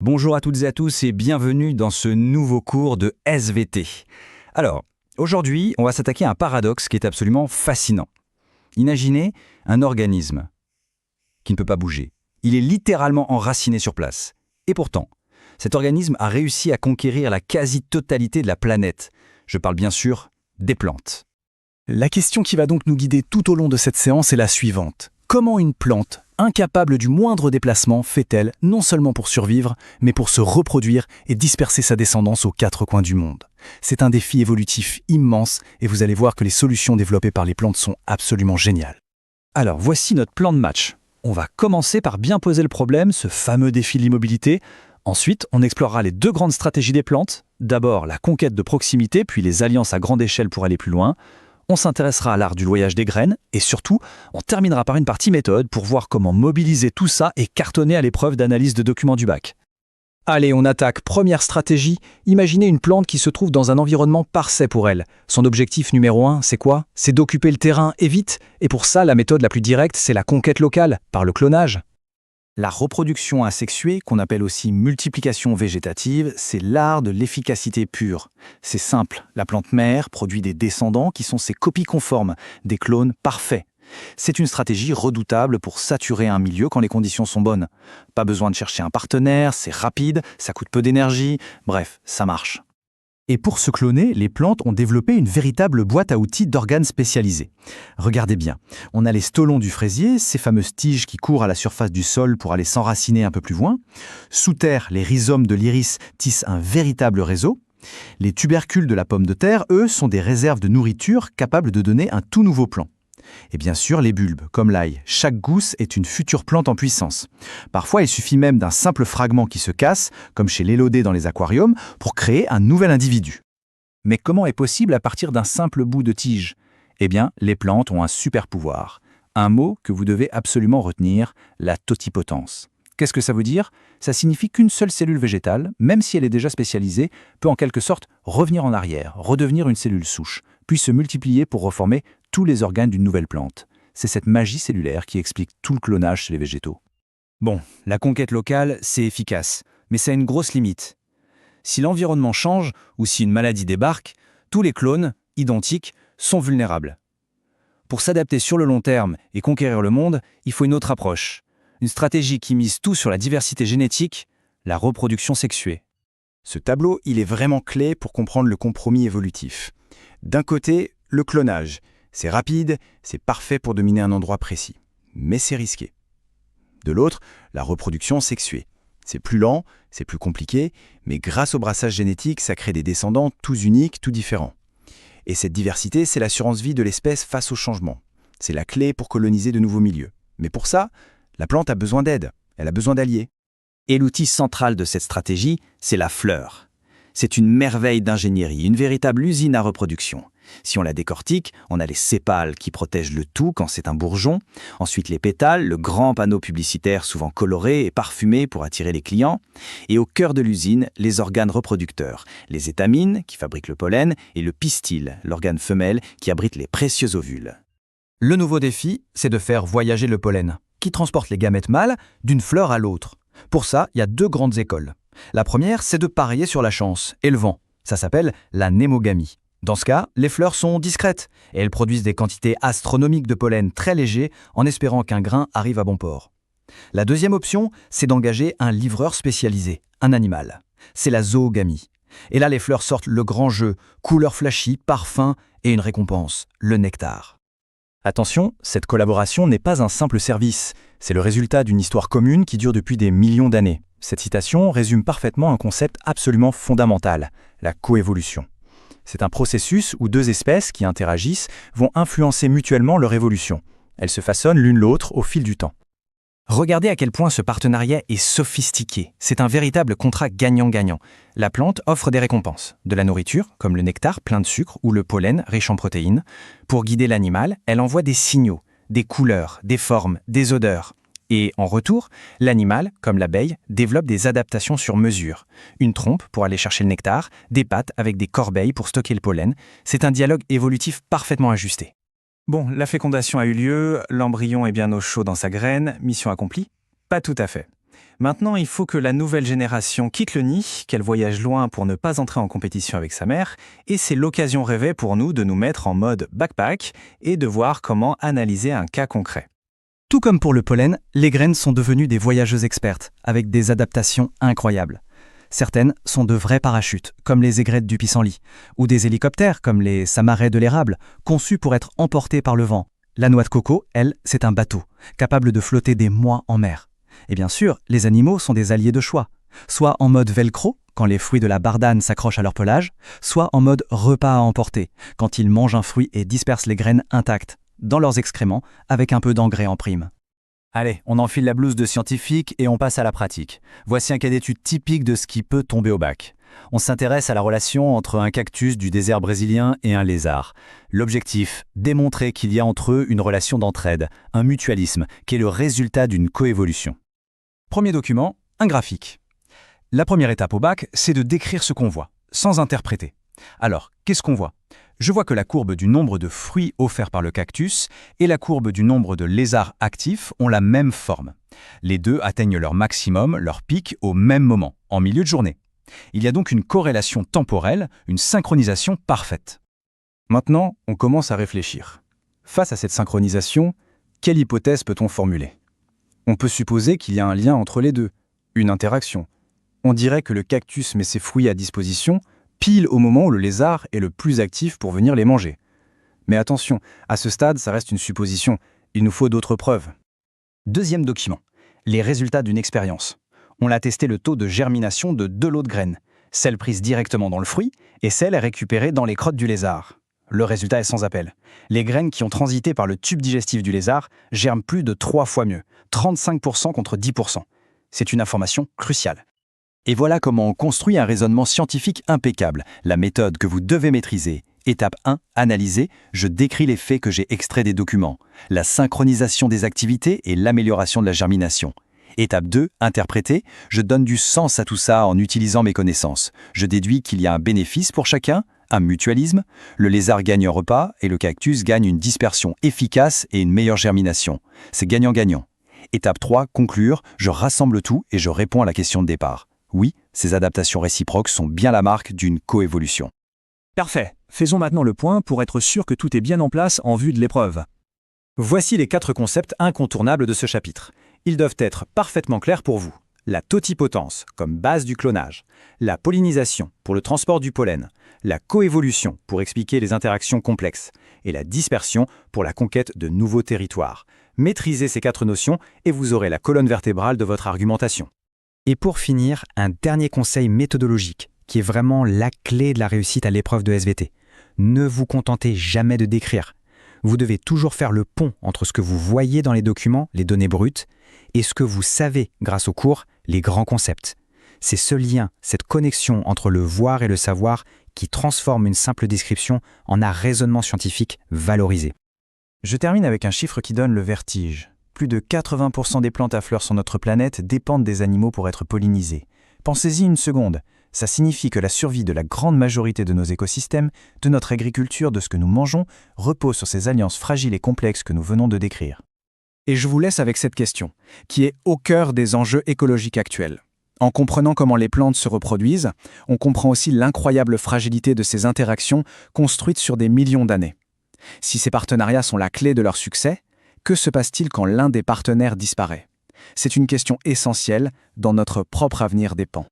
Bonjour à toutes et à tous et bienvenue dans ce nouveau cours de SVT. Alors, aujourd'hui, on va s'attaquer à un paradoxe qui est absolument fascinant. Imaginez un organisme qui ne peut pas bouger. Il est littéralement enraciné sur place. Et pourtant, cet organisme a réussi à conquérir la quasi-totalité de la planète. Je parle bien sûr des plantes. La question qui va donc nous guider tout au long de cette séance est la suivante. Comment une plante, incapable du moindre déplacement, fait-elle non seulement pour survivre, mais pour se reproduire et disperser sa descendance aux quatre coins du monde? C'est un défi évolutif immense et vous allez voir que les solutions développées par les plantes sont absolument géniales. Alors, voici notre plan de match. On va commencer par bien poser le problème, ce fameux défi de l'immobilité. Ensuite, on explorera les deux grandes stratégies des plantes. D'abord, la conquête de proximité, puis les alliances à grande échelle pour aller plus loin. On s'intéressera à l'art du loyage des graines et surtout, on terminera par une partie méthode pour voir comment mobiliser tout ça et cartonner à l'épreuve d'analyse de documents du bac. Allez, on attaque. Première stratégie, imaginez une plante qui se trouve dans un environnement parfait pour elle. Son objectif numéro 1, c'est quoi? C'est d'occuper le terrain et vite. Et pour ça, la méthode la plus directe, c'est la conquête locale, par le clonage. La reproduction asexuée, qu'on appelle aussi multiplication végétative, c'est l'art de l'efficacité pure. C'est simple, la plante mère produit des descendants qui sont ses copies conformes, des clones parfaits. C'est une stratégie redoutable pour saturer un milieu quand les conditions sont bonnes. Pas besoin de chercher un partenaire, c'est rapide, ça coûte peu d'énergie, bref, ça marche. Et pour se cloner, les plantes ont développé une véritable boîte à outils d'organes spécialisés. Regardez bien, on a les stolons du fraisier, ces fameuses tiges qui courent à la surface du sol pour aller s'enraciner un peu plus loin. Sous terre, les rhizomes de l'iris tissent un véritable réseau. Les tubercules de la pomme de terre, eux, sont des réserves de nourriture capables de donner un tout nouveau plant. Et bien sûr, les bulbes, comme l'ail. Chaque gousse est une future plante en puissance. Parfois, il suffit même d'un simple fragment qui se casse, comme chez l'élodée dans les aquariums, pour créer un nouvel individu. Mais comment est possible à partir d'un simple bout de tige? Eh bien, les plantes ont un super pouvoir. Un mot que vous devez absolument retenir, la totipotence. Qu'est-ce que ça veut dire? Ça signifie qu'une seule cellule végétale, même si elle est déjà spécialisée, peut en quelque sorte revenir en arrière, redevenir une cellule souche, puis se multiplier pour reformer tous les organes d'une nouvelle plante. C'est cette magie cellulaire qui explique tout le clonage chez les végétaux. Bon, la conquête locale, c'est efficace, mais ça a une grosse limite. Si l'environnement change ou si une maladie débarque, tous les clones, identiques, sont vulnérables. Pour s'adapter sur le long terme et conquérir le monde, il faut une autre approche. Une stratégie qui mise tout sur la diversité génétique, la reproduction sexuée. Ce tableau, il est vraiment clé pour comprendre le compromis évolutif. D'un côté, le clonage. C'est rapide, c'est parfait pour dominer un endroit précis. Mais c'est risqué. De l'autre, la reproduction sexuée. C'est plus lent, c'est plus compliqué, mais grâce au brassage génétique, ça crée des descendants tous uniques, tous différents. Et cette diversité, c'est l'assurance vie de l'espèce face au changement. C'est la clé pour coloniser de nouveaux milieux. Mais pour ça, la plante a besoin d'aide, elle a besoin d'alliés. Et l'outil central de cette stratégie, c'est la fleur. C'est une merveille d'ingénierie, une véritable usine à reproduction. Si on la décortique, on a les sépales qui protègent le tout quand c'est un bourgeon, ensuite les pétales, le grand panneau publicitaire souvent coloré et parfumé pour attirer les clients, et au cœur de l'usine, les organes reproducteurs, les étamines qui fabriquent le pollen et le pistil, l'organe femelle qui abrite les précieux ovules. Le nouveau défi, c'est de faire voyager le pollen, qui transporte les gamètes mâles d'une fleur à l'autre. Pour ça, il y a deux grandes écoles. La première, c'est de parier sur la chance et le vent. Ça s'appelle la némogamie. Dans ce cas, les fleurs sont discrètes et elles produisent des quantités astronomiques de pollen très légers en espérant qu'un grain arrive à bon port. La deuxième option, c'est d'engager un livreur spécialisé, un animal. C'est la zoogamie. Et là, les fleurs sortent le grand jeu, couleurs flashy, parfum et une récompense, le nectar. Attention, cette collaboration n'est pas un simple service. C'est le résultat d'une histoire commune qui dure depuis des millions d'années. Cette citation résume parfaitement un concept absolument fondamental, la coévolution. C'est un processus où deux espèces qui interagissent vont influencer mutuellement leur évolution. Elles se façonnent l'une l'autre au fil du temps. Regardez à quel point ce partenariat est sophistiqué. C'est un véritable contrat gagnant-gagnant. La plante offre des récompenses, de la nourriture, comme le nectar plein de sucre ou le pollen riche en protéines. Pour guider l'animal, elle envoie des signaux, des couleurs, des formes, des odeurs. Et en retour, l'animal, comme l'abeille, développe des adaptations sur mesure. Une trompe pour aller chercher le nectar, des pattes avec des corbeilles pour stocker le pollen. C'est un dialogue évolutif parfaitement ajusté. Bon, la fécondation a eu lieu, l'embryon est bien au chaud dans sa graine, mission accomplie? Pas tout à fait. Maintenant, il faut que la nouvelle génération quitte le nid, qu'elle voyage loin pour ne pas entrer en compétition avec sa mère, et c'est l'occasion rêvée pour nous de nous mettre en mode backpack et de voir comment analyser un cas concret. Tout comme pour le pollen, les graines sont devenues des voyageuses expertes, avec des adaptations incroyables. Certaines sont de vrais parachutes, comme les aigrettes du pissenlit, ou des hélicoptères, comme les samarets de l'érable, conçus pour être emportés par le vent. La noix de coco, elle, c'est un bateau, capable de flotter des mois en mer. Et bien sûr, les animaux sont des alliés de choix, soit en mode velcro, quand les fruits de la bardane s'accrochent à leur pelage, soit en mode repas à emporter, quand ils mangent un fruit et dispersent les graines intactes, dans leurs excréments, avec un peu d'engrais en prime. Allez, on enfile la blouse de scientifique et on passe à la pratique. Voici un cas d'étude typique de ce qui peut tomber au bac. On s'intéresse à la relation entre un cactus du désert brésilien et un lézard. L'objectif, démontrer qu'il y a entre eux une relation d'entraide, un mutualisme, qui est le résultat d'une coévolution. Premier document, un graphique. La première étape au bac, c'est de décrire ce qu'on voit, sans interpréter. Alors, qu'est-ce qu'on voit ? Je vois que la courbe du nombre de fruits offerts par le cactus et la courbe du nombre de lézards actifs ont la même forme. Les deux atteignent leur maximum, leur pic, au même moment, en milieu de journée. Il y a donc une corrélation temporelle, une synchronisation parfaite. Maintenant, on commence à réfléchir. Face à cette synchronisation, quelle hypothèse peut-on formuler ? On peut supposer qu'il y a un lien entre les deux, une interaction. On dirait que le cactus met ses fruits à disposition pile au moment où le lézard est le plus actif pour venir les manger. Mais attention, à ce stade, ça reste une supposition. Il nous faut d'autres preuves. Deuxième document, les résultats d'une expérience. On a testé le taux de germination de deux lots de graines, celle prise directement dans le fruit et celle récupérée dans les crottes du lézard. Le résultat est sans appel. Les graines qui ont transité par le tube digestif du lézard germent plus de 3 fois mieux, 35% contre 10%. C'est une information cruciale. Et voilà comment on construit un raisonnement scientifique impeccable, la méthode que vous devez maîtriser. Étape 1, analyser, je décris les faits que j'ai extraits des documents, la synchronisation des activités et l'amélioration de la germination. Étape 2, interpréter, je donne du sens à tout ça en utilisant mes connaissances. Je déduis qu'il y a un bénéfice pour chacun, un mutualisme, le lézard gagne un repas et le cactus gagne une dispersion efficace et une meilleure germination. C'est gagnant-gagnant. Étape 3, conclure, je rassemble tout et je réponds à la question de départ. Oui, ces adaptations réciproques sont bien la marque d'une coévolution. Parfait. Faisons maintenant le point pour être sûr que tout est bien en place en vue de l'épreuve. Voici les 4 concepts incontournables de ce chapitre. Ils doivent être parfaitement clairs pour vous. La totipotence, comme base du clonage. La pollinisation, pour le transport du pollen. La coévolution, pour expliquer les interactions complexes. Et la dispersion, pour la conquête de nouveaux territoires. Maîtrisez ces 4 notions et vous aurez la colonne vertébrale de votre argumentation. Et pour finir, un dernier conseil méthodologique, qui est vraiment la clé de la réussite à l'épreuve de SVT. Ne vous contentez jamais de décrire. Vous devez toujours faire le pont entre ce que vous voyez dans les documents, les données brutes, et ce que vous savez grâce aux cours, les grands concepts. C'est ce lien, cette connexion entre le voir et le savoir qui transforme une simple description en un raisonnement scientifique valorisé. Je termine avec un chiffre qui donne le vertige. Plus de 80% des plantes à fleurs sur notre planète dépendent des animaux pour être pollinisées. Pensez-y une seconde. Ça signifie que la survie de la grande majorité de nos écosystèmes, de notre agriculture, de ce que nous mangeons, repose sur ces alliances fragiles et complexes que nous venons de décrire. Et je vous laisse avec cette question, qui est au cœur des enjeux écologiques actuels. En comprenant comment les plantes se reproduisent, on comprend aussi l'incroyable fragilité de ces interactions construites sur des millions d'années. Si ces partenariats sont la clé de leur succès, que se passe-t-il quand l'un des partenaires disparaît ? C'est une question essentielle dont notre propre avenir dépend.